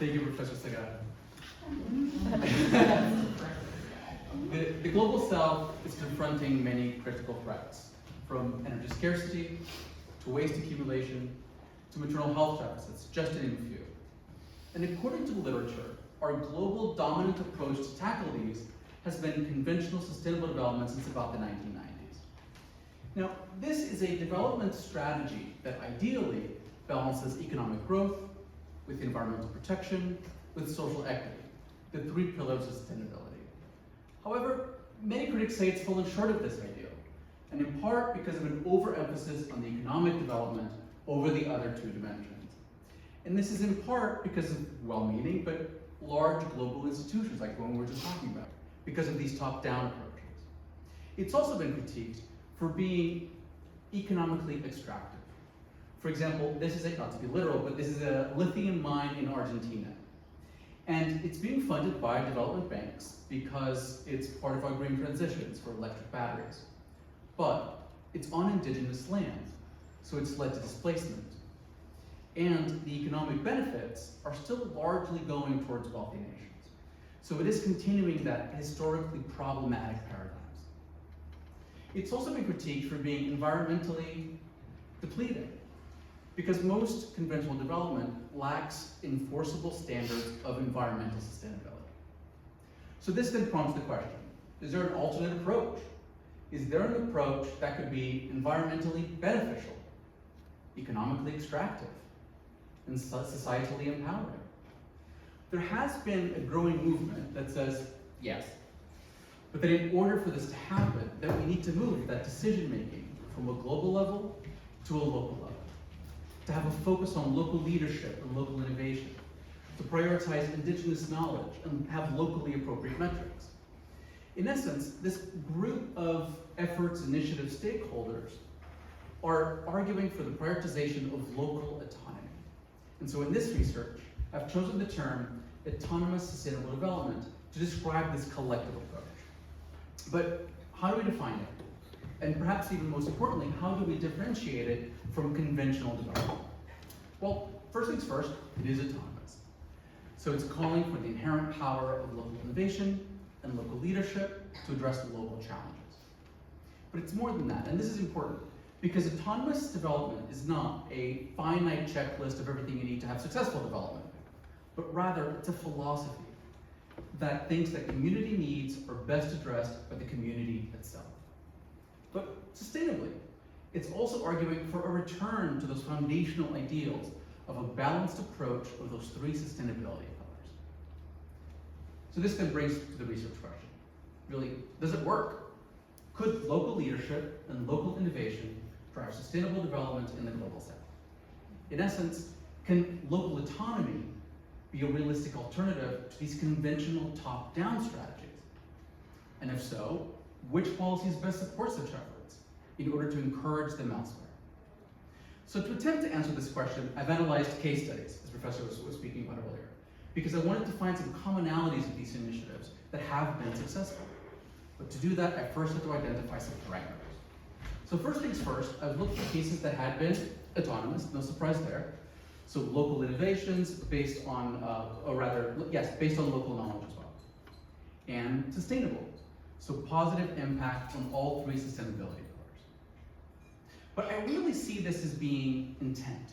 Thank you, Professor Sagara. The global south is confronting many critical threats, from energy scarcity to waste accumulation to maternal health deficits, just to name a few. And according to the literature, our global dominant approach to tackle these has been conventional sustainable development since about the 1990s. Now, this is a development strategy that ideally balances economic growth with environmental protection, with social equity, the three pillars of sustainability. However, many critics say it's fallen short of this ideal, and in part because of an overemphasis on the economic development over the other two dimensions. And this is in part because of well-meaning, but large global institutions like the one we were just talking about, because of these top-down approaches. It's also been critiqued for being economically extractive. For example, this is not to be literal, but this is a lithium mine in Argentina. And it's being funded by development banks because it's part of our green transitions for electric batteries. But it's on indigenous land, so it's led to displacement. And the economic benefits are still largely going towards wealthy nations. So it is continuing that historically problematic paradigms. It's also been critiqued for being environmentally depleting, because most conventional development lacks enforceable standards of environmental sustainability. So this then prompts the question, is there an alternate approach? Is there an approach that could be environmentally beneficial, economically extractive, and societally empowering? There has been a growing movement that says yes, but that in order for this to happen, that we need to move that decision-making from a global level to a local level, to have a focus on local leadership and local innovation, to prioritize indigenous knowledge and have locally appropriate metrics. In essence, this group of efforts, initiatives, stakeholders are arguing for the prioritization of local autonomy. And so in this research, I've chosen the term autonomous sustainable development to describe this collective approach. But how do we define it? And perhaps even most importantly, how do we differentiate it from conventional development? Well, first things first, it is autonomous. So it's calling for the inherent power of local innovation and local leadership to address the local challenges. But it's more than that, and this is important, because autonomous development is not a finite checklist of everything you need to have successful development, but rather it's a philosophy that thinks that community needs are best addressed by the community itself. But sustainably, it's also arguing for a return to those foundational ideals of a balanced approach of those three sustainability pillars. So this then brings to the research question. Really, does it work? Could local leadership and local innovation drive sustainable development in the global south? In essence, can local autonomy be a realistic alternative to these conventional top-down strategies? And if so, which policies best support such efforts in order to encourage them elsewhere? So to attempt to answer this question, I've analyzed case studies, as Professor was speaking about earlier, because I wanted to find some commonalities of these initiatives that have been successful. But to do that, I first had to identify some parameters. So first things first, I've looked at cases that had been autonomous, no surprise there. So local innovations based on, based on local knowledge as well. And sustainable, so positive impact on all three sustainability pillars. But I really see this as being intent.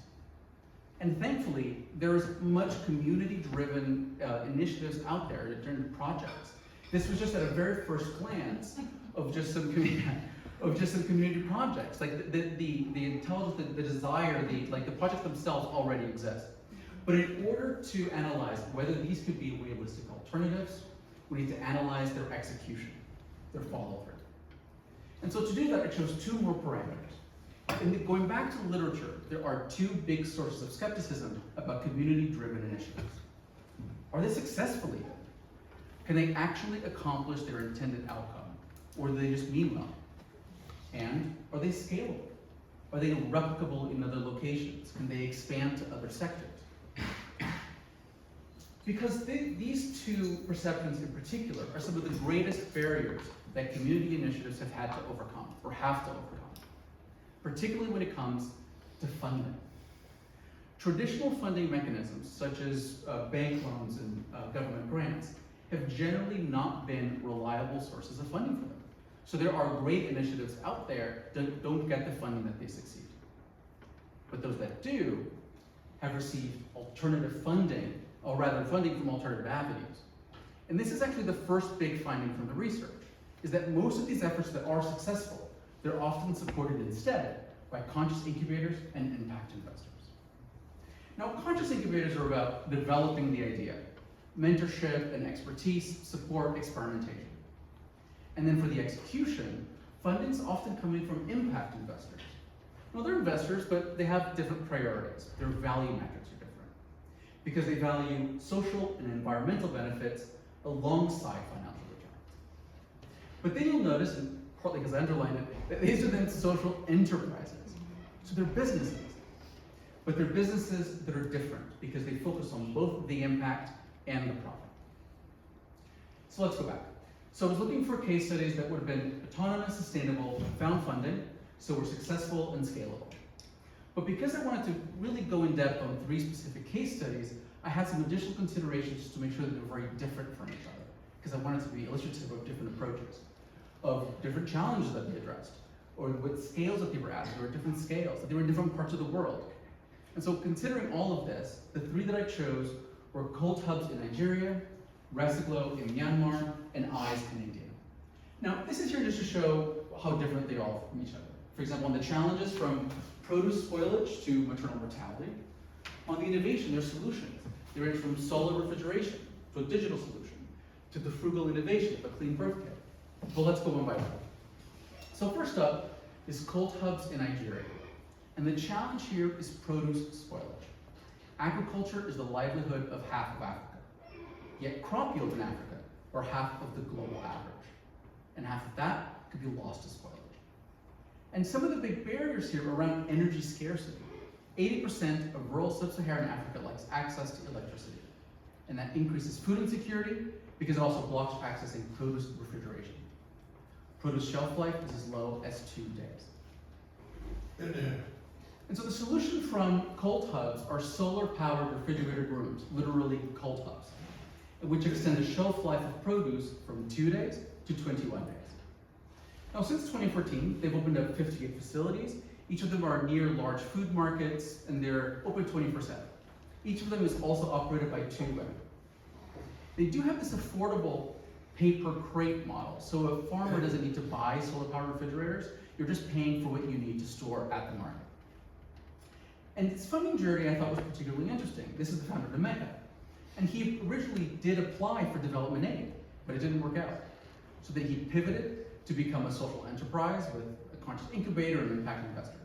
And thankfully, there is much community-driven initiatives out there in terms of projects. This was just at a very first glance of just some community projects. Like the intelligence, the desire, the projects themselves already exist. But in order to analyze whether these could be realistic alternatives, we need to analyze their execution, their follow-through. And so to do that, I chose two more parameters. And going back to the literature, there are two big sources of skepticism about community-driven initiatives. Are they successfully done? Can they actually accomplish their intended outcome? Or do they just mean well? And are they scalable? Are they replicable in other locations? Can they expand to other sectors? Because these two perceptions in particular are some of the greatest barriers that community initiatives have had to overcome, or have to overcome, particularly when it comes to funding. Traditional funding mechanisms, such as bank loans and government grants, have generally not been reliable sources of funding for them. So there are great initiatives out there that don't get the funding that they succeed. But those that do have received alternative funding, or rather funding from alternative avenues. And this is actually the first big finding from the research, is that most of these efforts that are successful, they're often supported instead by conscious incubators and impact investors. Now, conscious incubators are about developing the idea, mentorship and expertise, support, experimentation. And then for the execution, funding's often coming from impact investors. Well, they're investors, but they have different priorities. Their value metrics are different because they value social and environmental benefits alongside financial returns. But then you'll notice, and partly because I underlined it, that these are then social enterprises. So they're businesses, but they're businesses that are different because they focus on both the impact and the profit. So let's go back. So I was looking for case studies that would have been autonomous, sustainable, found funding, so were successful and scalable. But because I wanted to really go in depth on 3 specific case studies, I had some additional considerations to make sure that they were very different from each other, because I wanted to be illustrative of different approaches, of different challenges that they addressed, or what scales that they were at. There were different scales, that they were in different parts of the world. And so considering all of this, the 3 that I chose were ColdHubs in Nigeria, RecyGlo in Myanmar, and Ayzh in India. Now, this is here just to show how different they are from each other. For example, on the challenges from produce spoilage to maternal mortality. On the innovation, their solutions. They range from solar refrigeration to a digital solution, to the frugal innovation of a clean birth kit. But let's go one by one. So first up is ColdHubs in Nigeria. And the challenge here is produce spoilage. Agriculture is the livelihood of half of Africa. Yet crop yields in Africa are half of the global average. And half of that could be lost to spoilage. And some of the big barriers here are around energy scarcity. 80% of rural sub-Saharan Africa lacks access to electricity. And that increases food insecurity because it also blocks accessing produce refrigeration. Produce shelf life is as low as 2 days. And so the solution from ColdHubs are solar-powered refrigerated rooms, literally ColdHubs, which extend the shelf life of produce from 2 days to 21 days. Now, since 2014, they've opened up 58 facilities. Each of them are near large food markets, and they're open 24/7. Each of them is also operated by 2 women. They do have this affordable paper crate model, so a farmer doesn't need to buy solar-powered refrigerators. You're just paying for what you need to store at the market. And its funding journey I thought was particularly interesting. This is the founder of Mecca. And he originally did apply for development aid, but it didn't work out. So then he pivoted to become a social enterprise with a conscious incubator and impact investor.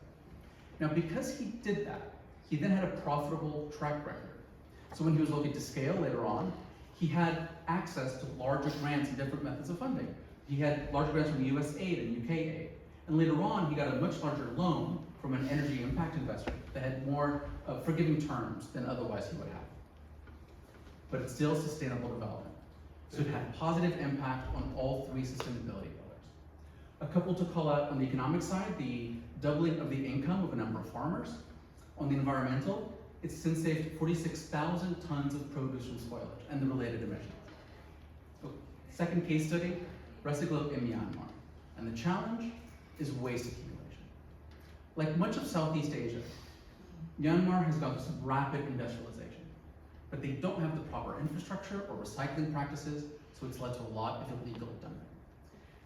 Now, because he did that, he then had a profitable track record. So when he was looking to scale later on, he had access to larger grants and different methods of funding. He had large grants from US aid and UK aid. And later on, he got a much larger loan from an energy impact investor that had more forgiving terms than otherwise he would have. But it's still sustainable development. So it had positive impact on all 3 sustainability pillars. A couple to call out on the economic side, the doubling of the income of a number of farmers. On the environmental, it's since saved 46,000 tons of produce from spoilage and the related emissions. Second case study, RecyGlo in Myanmar. And the challenge is waste accumulation. Like much of Southeast Asia, Myanmar has gone through some rapid industrialization, but they don't have the proper infrastructure or recycling practices, so it's led to a lot of illegal dumping.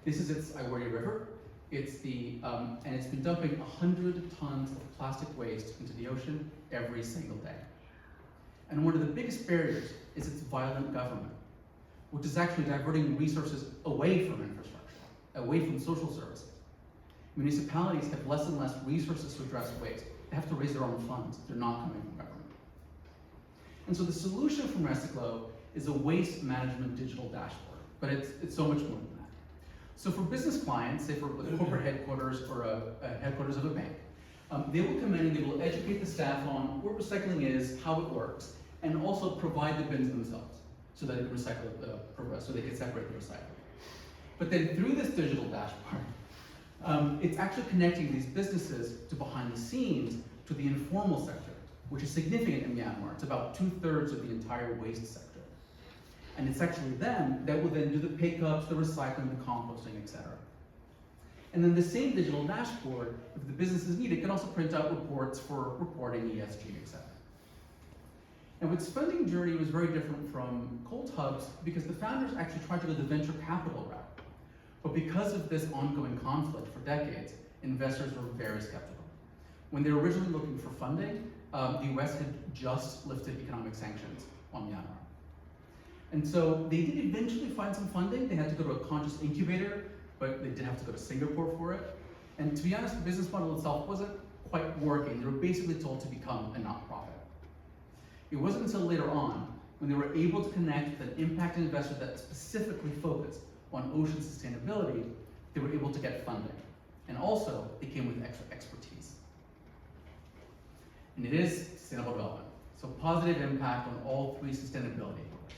This is its Ayzh River. And it's been dumping 100 tons of plastic waste into the ocean every single day. And one of the biggest barriers is its violent government, which is actually diverting resources away from infrastructure, away from social services. Municipalities have less and less resources to address waste. They have to raise their own funds. They're not coming from government. And so the solution from RecyGlo is a waste management digital dashboard, but it's so much more than that. So for business clients, say for the corporate headquarters or a headquarters of a bank, they will come in and they will educate the staff on what recycling is, how it works, and also provide the bins themselves so that it can recycle, so they can separate the recycling. But then through this digital dashboard, it's actually connecting these businesses to behind the scenes to the informal sector, which is significant in Myanmar. It's about 2/3 of the entire waste sector. And it's actually them that will then do the pickups, the recycling, the composting, etc. And then the same digital dashboard, if the businesses need it, can also print out reports for reporting ESG, etc. And its funding journey was very different from ColdHubs because the founders actually tried to go the venture capital route. But because of this ongoing conflict for decades, investors were very skeptical. When they were originally looking for funding, the US had just lifted economic sanctions on Myanmar. And so they did eventually find some funding. They had to go to a conscious incubator, but they did have to go to Singapore for it. And to be honest, the business model itself wasn't quite working. They were basically told to become a not-profit. It wasn't until later on, when they were able to connect with an impact investor that specifically focused on ocean sustainability, they were able to get funding. And also, they came with extra expertise. And it is sustainable development. So positive impact on all three sustainability pillars.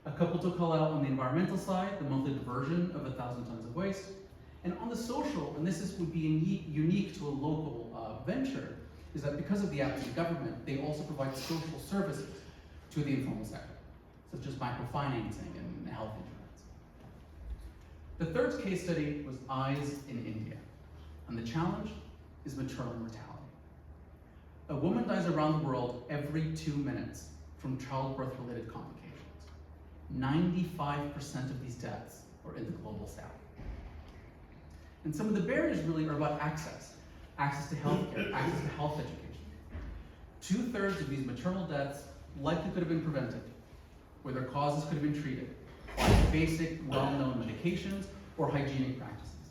A couple to call out on the environmental side, the monthly diversion of 1,000 tons of waste. And on the social, and would be unique to a local venture, is that because of the absence of government, they also provide social services to the informal sector, such as microfinancing and health insurance. The third case study was Ayzh in India, and the challenge is maternal mortality. A woman dies around the world every 2 minutes from childbirth-related complications. 95% of these deaths are in the global south. And some of the barriers really are about access to healthcare, access to health education. 2/3 of these maternal deaths likely could have been prevented, where their causes could have been treated by basic, well-known medications or hygienic practices.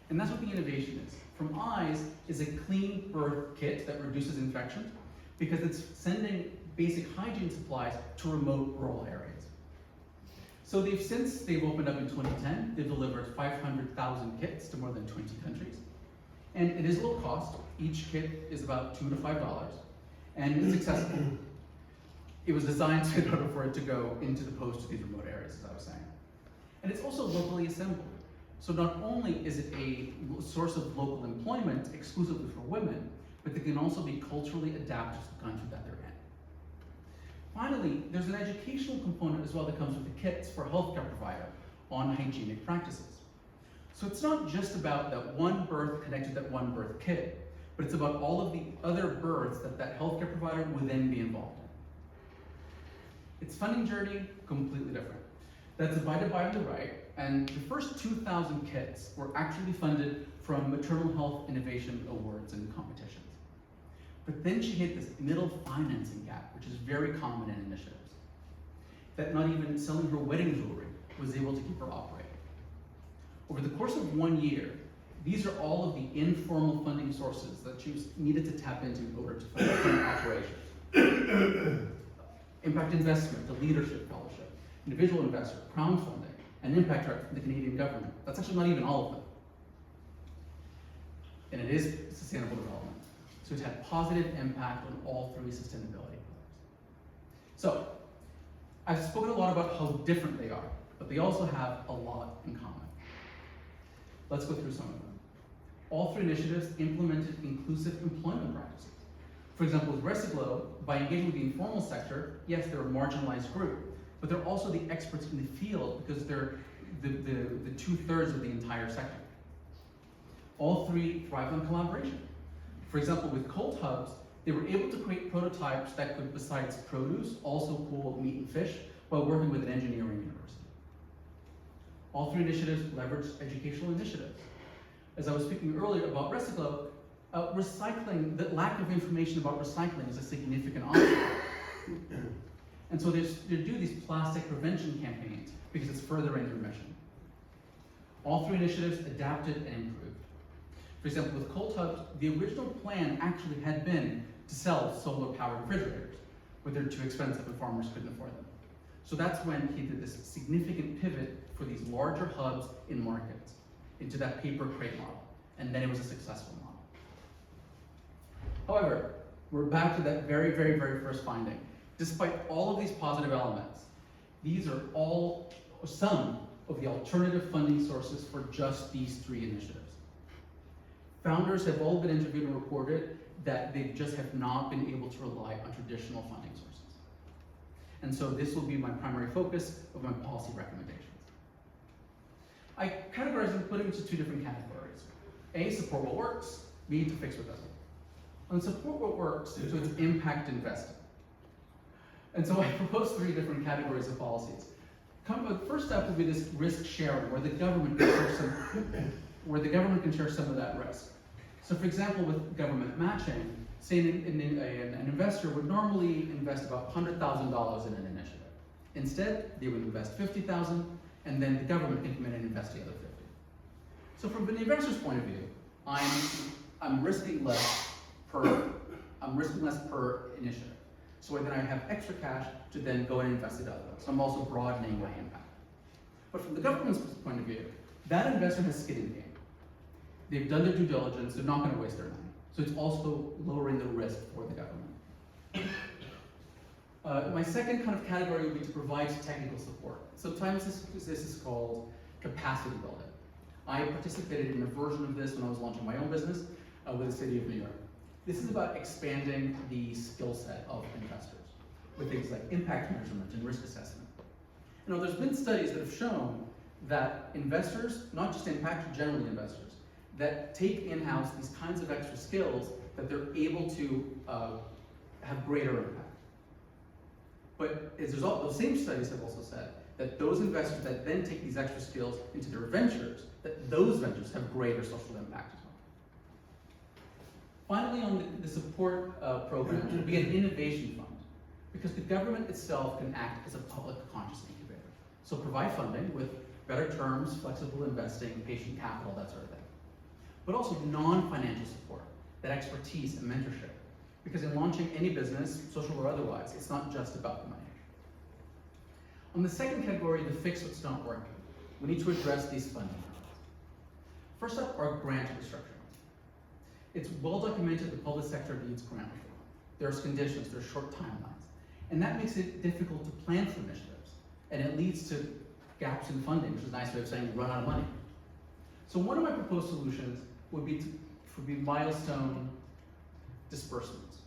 And that's what the innovation is. From Ayzh is a clean birth kit that reduces infections because it's sending basic hygiene supplies to remote rural areas. So since they've opened up in 2010, they've delivered 500,000 kits to more than 20 countries. And it is low cost. Each kit is about $2 to $5, and it's accessible. It was designed in order for it to go into the post to these remote areas, as I was saying. And it's also locally assembled. So not only is it a source of local employment exclusively for women, but they can also be culturally adapted to the country that they're in. Finally, there's an educational component as well that comes with the kits for a healthcare provider on hygienic practices. So it's not just about that one birth connected to that one birth kit, but it's about all of the other births that healthcare provider would then be involved in. Its funding journey, completely different. That's divided by on the right, and the first 2,000 kits were actually funded from maternal health innovation awards and competitions. But then she hit this middle financing gap, which is very common in initiatives. That not even selling her wedding jewelry was able to keep her operating. Over the course of 1 year, these are all of the informal funding sources that she needed to tap into in order to fund her operations. Impact investment, the leadership fellowship, individual investor, crowdfunding, and impact grant from the Canadian government. That's actually not even all of them. And it is sustainable development. So it's had positive impact on all three sustainability pillars. So, I've spoken a lot about how different they are, but they also have a lot in common. Let's go through some of them. All three initiatives implemented inclusive employment practices. For example, with RecyGlo, by engaging with the informal sector, yes, they're a marginalized group, but they're also the experts in the field because they're the 2/3 of the entire sector. All three thrive on collaboration. For example, with ColdHubs, they were able to create prototypes that could, besides produce, also pull meat and fish while working with an engineering university. All three initiatives leveraged educational initiatives. As I was speaking earlier about RecyGlo, recycling, the lack of information about recycling is a significant obstacle. And so they do these plastic prevention campaigns because it's furthering their mission. All three initiatives adapted and improved. For example, with ColdHubs, the original plan actually had been to sell solar-powered refrigerators, but they're too expensive and farmers couldn't afford them. So that's when he did this significant pivot for these larger hubs in markets into that paper crate model, and then it was a successful model. However, we're back to that very, very, very first finding. Despite all of these positive elements, these are all some of the alternative funding sources for just these three initiatives. Founders have all been interviewed and reported that they just have not been able to rely on traditional funding sources. And so this will be my primary focus of my policy recommendations. I categorize them, put them into two different categories. A, support what works. B, to fix what doesn't. On support what works, so it's impact investing. And so I propose three different categories of policies. The first step will be this risk sharing, where the government can share some of that risk. So for example, with government matching, say an investor would normally invest about $100,000 in an initiative. Instead, they would invest $50,000, and then the government can come in and invest the other $50,000. So from an investor's point of view, I'm risking less per initiative. So then I have extra cash to then go and invest it elsewhere. So I'm also broadening my impact. But from the government's point of view, that investor has skin in the game. They've done their due diligence, they're not going to waste their money. So it's also lowering the risk for the government. My second kind of category would be to provide technical support. Sometimes this is called capacity building. I participated in a version of this when I was launching my own business with the city of New York. This is about expanding the skill set of investors with things like impact measurement and risk assessment. You know, there's been studies that have shown that investors, not just impact, generally investors, that take in-house these kinds of extra skills that they're able to have greater impact. But as a result, those same studies have also said that those investors that then take these extra skills into their ventures, that those ventures have greater social impact as well. Finally, on the support program, will be an innovation fund, because the government itself can act as a public conscious incubator. So provide funding with better terms, flexible investing, patient capital, that sort of thing. But also non-financial support, that expertise and mentorship. Because in launching any business, social or otherwise, it's not just about the money. On the second category, the fix what's not working, we need to address these funding problems. First up are grant restructuring. It's well documented the public sector needs grant reform. There's conditions, there's short timelines. And that makes it difficult to plan for initiatives. And it leads to gaps in funding, which is a nice way of saying run out of money. So one of my proposed solutions would be milestone disbursements,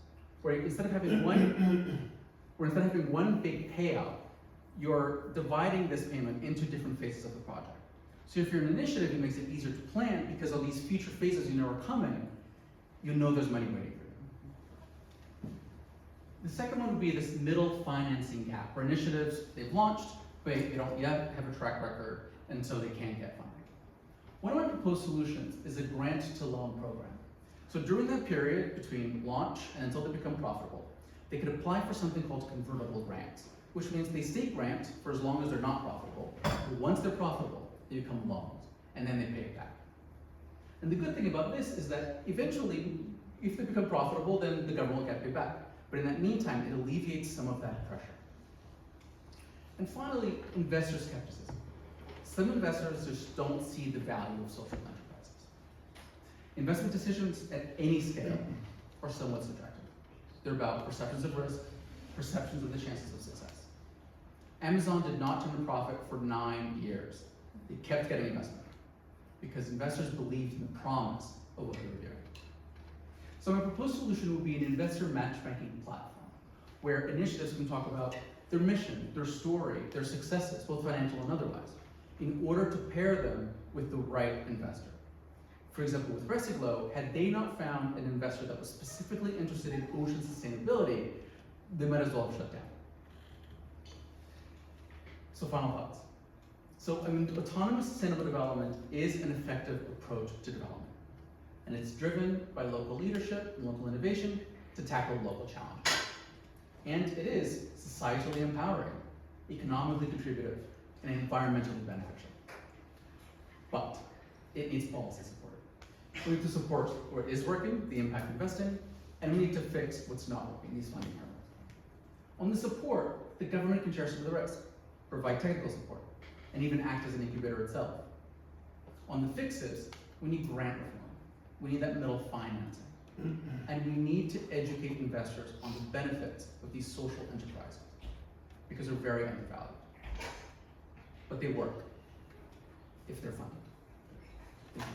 where instead of having one big payout, you're dividing this payment into different phases of the project. So if you're an initiative, it makes it easier to plan because of these future phases you know are coming, you know there's money waiting for you. The second one would be this middle financing gap, where initiatives they've launched, but they don't yet have a track record, and so they can't get funding. One of my proposed solutions is a grant to loan program. So during that period between launch and until they become profitable, they could apply for something called convertible grants, which means they stay grant for as long as they're not profitable. But once they're profitable, they become loans, and then they pay it back. And the good thing about this is that eventually, if they become profitable, then the government will get paid back. But in that meantime, it alleviates some of that pressure. And finally, investor skepticism. Some investors just don't see the value of social enterprises. Investment decisions at any scale are somewhat subjective. They're about perceptions of risk, perceptions of the chances of success. Amazon did not turn a profit for 9 years. They kept getting investment because investors believed in the promise of what they were doing. So my proposed solution would be an investor matchmaking platform where initiatives can talk about their mission, their story, their successes, both financial and otherwise, in order to pair them with the right investor. For example, with RecyGlo, had they not found an investor that was specifically interested in ocean sustainability, they might as well have shut down. So final thoughts. So autonomous sustainable development is an effective approach to development. And it's driven by local leadership and local innovation to tackle local challenges. And it is societally empowering, economically contributive, and environmentally beneficial. But it needs policy support. We need to support what is working, the impact investing, and we need to fix what's not working, these funding hurdles. On the support, the government can share some of the risk, provide technical support, and even act as an incubator itself. On the fixes, we need grant reform. We need that middle financing. And we need to educate investors on the benefits of these social enterprises because they're very undervalued. But they work if they're funded. Thank you.